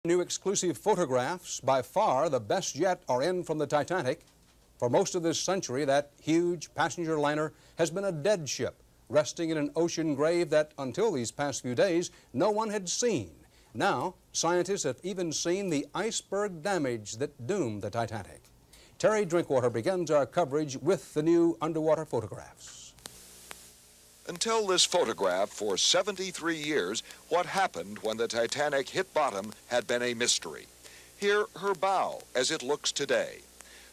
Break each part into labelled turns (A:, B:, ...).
A: New exclusive photographs, by far the best yet, are in from the Titanic. For most of this century, that huge passenger liner has been a dead ship, resting in an ocean grave that, until these past few days, no one had seen. Now, scientists have even seen the iceberg damage that doomed the Titanic. Terry Drinkwater begins our coverage with the new underwater photographs.
B: Until this photograph, for 73 years, what happened when the Titanic hit bottom had been a mystery. Here, her bow, as it looks today.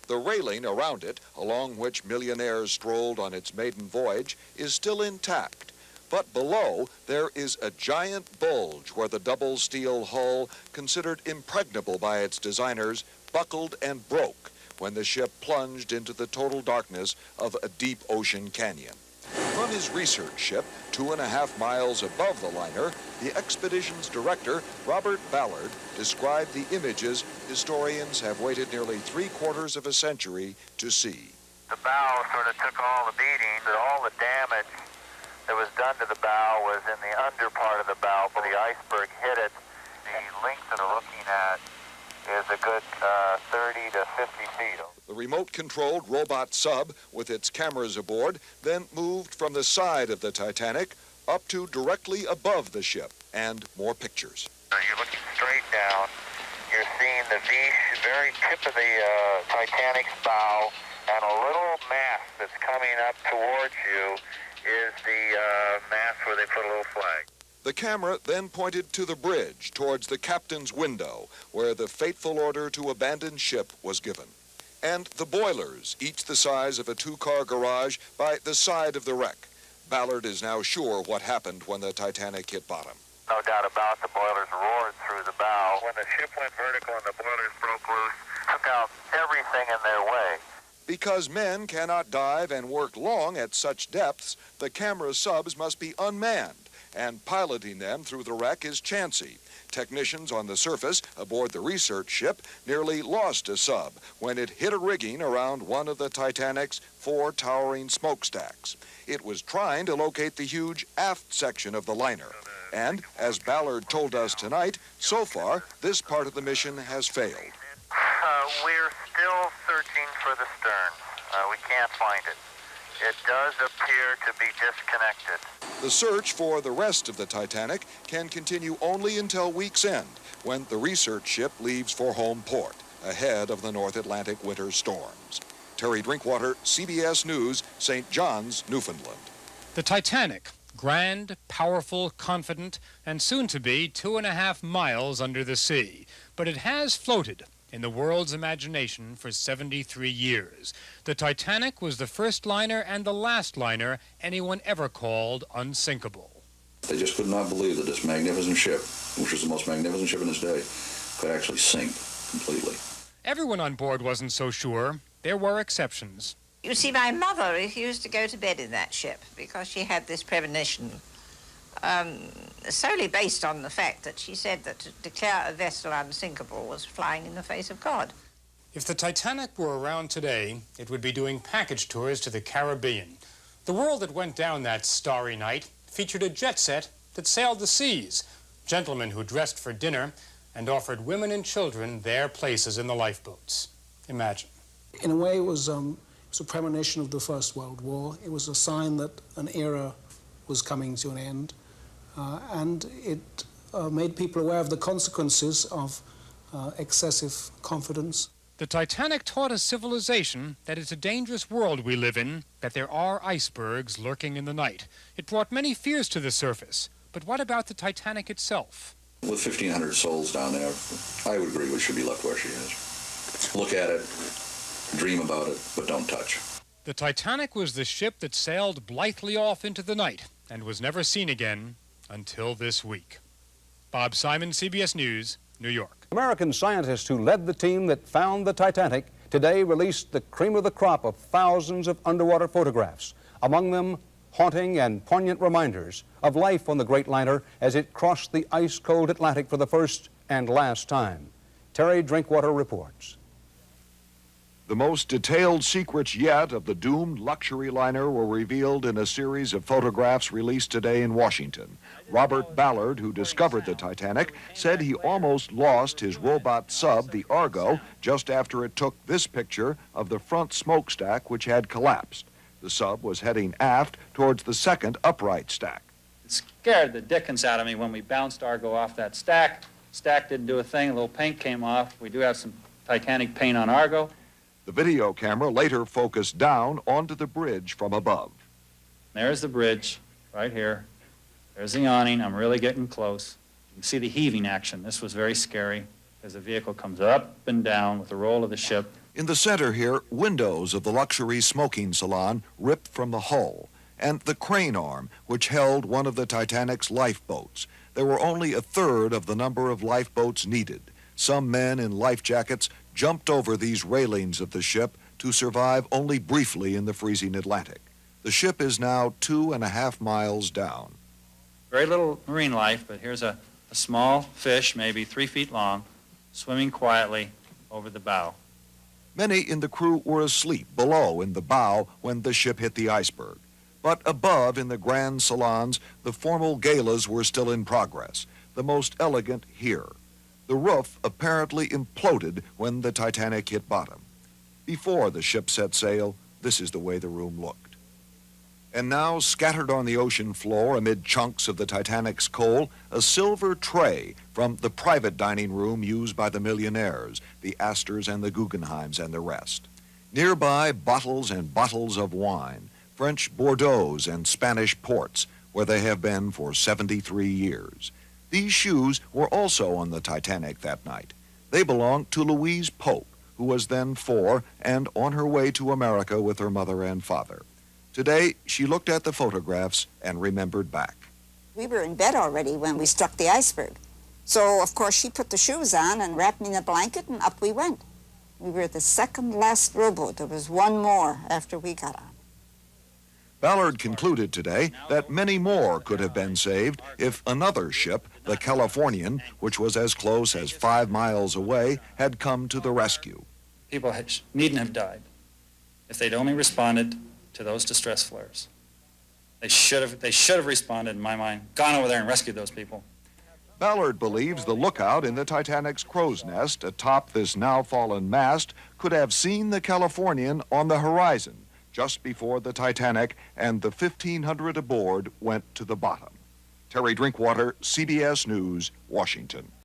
B: The railing around it, along which millionaires strolled on its maiden voyage, is still intact. But below, there is a giant bulge where the double steel hull, considered impregnable by its designers, buckled and broke when the ship plunged into the total darkness of a deep ocean canyon. From his research ship, 2.5 miles above the liner, the expedition's director, Robert Ballard, described the images historians have waited nearly 3/4 of a century to see.
C: The bow sort of took all the beating, but all the damage that was done to the bow was in the under part of the bow, but the iceberg hit it. The length that we're looking at is a good 30 to 50 feet.
B: The remote-controlled robot sub, with its cameras aboard, then moved from the side of the Titanic up to directly above the ship, and more pictures.
C: You're looking straight down. You're seeing the very tip of the Titanic's bow, and a little mast that's coming up towards you is the mast where they put a little flag.
B: The camera then pointed to the bridge towards the captain's window, where the fateful order to abandon ship was given. And the boilers, each the size of a 2-car garage, by the side of the wreck. Ballard is now sure what happened when the Titanic hit bottom.
C: No doubt about the boilers roared through the bow. When the ship went vertical and the boilers broke loose, took out everything in their way.
B: Because men cannot dive and work long at such depths, the camera subs must be unmanned, and piloting them through the wreck is chancy. Technicians on the surface aboard the research ship nearly lost a sub when it hit a rigging around one of the Titanic's 4 towering smokestacks. It was trying to locate the huge aft section of the liner. And, as Ballard told us tonight, so far, this part of the mission has failed.
C: We're still searching for the stern. We can't find it. It does appear to be disconnected.
B: The search for the rest of the Titanic can continue only until week's end, when the research ship leaves for home port, ahead of the North Atlantic winter storms. Terry Drinkwater, CBS News, St. John's, Newfoundland.
D: The Titanic, grand, powerful, confident, and soon to be 2.5 miles under the sea. But it has floated in the world's imagination for 73 years. The Titanic was the first liner and the last liner anyone ever called unsinkable.
E: They just could not believe that this magnificent ship, which was the most magnificent ship in its day, could actually sink completely.
D: Everyone on board wasn't so sure. There were exceptions.
F: You see, my mother refused to go to bed in that ship because she had this premonition, solely based on the fact that she said that to declare a vessel unsinkable was flying in the face of God.
D: If the Titanic were around today, it would be doing package tours to the Caribbean. The world that went down that starry night featured a jet set that sailed the seas, gentlemen who dressed for dinner and offered women and children their places in the lifeboats. Imagine.
G: In a way, it was a premonition of the First World War. It was a sign that an era was coming to an end. And it made people aware of the consequences of excessive confidence.
D: The Titanic taught a civilization that it's a dangerous world we live in, that there are icebergs lurking in the night. It brought many fears to the surface. But what about the Titanic itself?
E: With 1,500 souls down there, I would agree we should be left where she is. Look at it, dream about it, but don't touch.
D: The Titanic was the ship that sailed blithely off into the night and was never seen again until this week. Bob Simon, CBS News, New York.
A: American scientists who led the team that found the Titanic today released the cream of the crop of thousands of underwater photographs, among them haunting and poignant reminders of life on the great liner as it crossed the ice-cold Atlantic for the first and last time. Terry Drinkwater reports.
B: The most detailed secrets yet of the doomed luxury liner were revealed in a series of photographs released today in Washington. Robert Ballard, who discovered the Titanic, said he almost lost his robot sub, the Argo, just after it took this picture of the front smokestack, which had collapsed. The sub was heading aft towards the second upright stack.
H: It scared the dickens out of me when we bounced Argo off that stack. Stack didn't do a thing, a little paint came off. We do have some Titanic paint on Argo.
B: The video camera later focused down onto the bridge from above.
H: There's the bridge, right here. There's the awning. I'm really getting close. You can see the heaving action. This was very scary as the vehicle comes up and down with the roll of the ship.
B: In the center here, windows of the luxury smoking salon ripped from the hull, and the crane arm, which held one of the Titanic's lifeboats. There were only a third of the number of lifeboats needed. Some men in life jackets jumped over these railings of the ship to survive only briefly in the freezing Atlantic. The ship is now 2.5 miles down.
H: Very little marine life, but here's a small fish, maybe 3 feet long, swimming quietly over the bow.
B: Many in the crew were asleep below in the bow when the ship hit the iceberg. But above in the grand salons, the formal galas were still in progress, the most elegant here. The roof apparently imploded when the Titanic hit bottom. Before the ship set sail, this is the way the room looked. And now, scattered on the ocean floor amid chunks of the Titanic's coal, a silver tray from the private dining room used by the millionaires, the Astors and the Guggenheims and the rest. Nearby, bottles and bottles of wine, French Bordeaux and Spanish ports, where they have been for 73 years. These shoes were also on the Titanic that night. They belonged to Louise Pope, who was then 4 and on her way to America with her mother and father. Today, she looked at the photographs and remembered back.
I: We were in bed already when we struck the iceberg. So, of course, she put the shoes on and wrapped me in a blanket, and up we went. We were the second last rowboat. There was one more after we got on.
B: Ballard concluded today that many more could have been saved if another ship, the Californian, which was as close as 5 miles away, had come to the rescue.
H: People needn't have died if they'd only responded to those distress flares. They should have responded, in my mind, gone over there and rescued those people.
B: Ballard believes the lookout in the Titanic's crow's nest atop this now fallen mast could have seen the Californian on the horizon just before the Titanic and the 1,500 aboard went to the bottom. Terry Drinkwater, CBS News, Washington.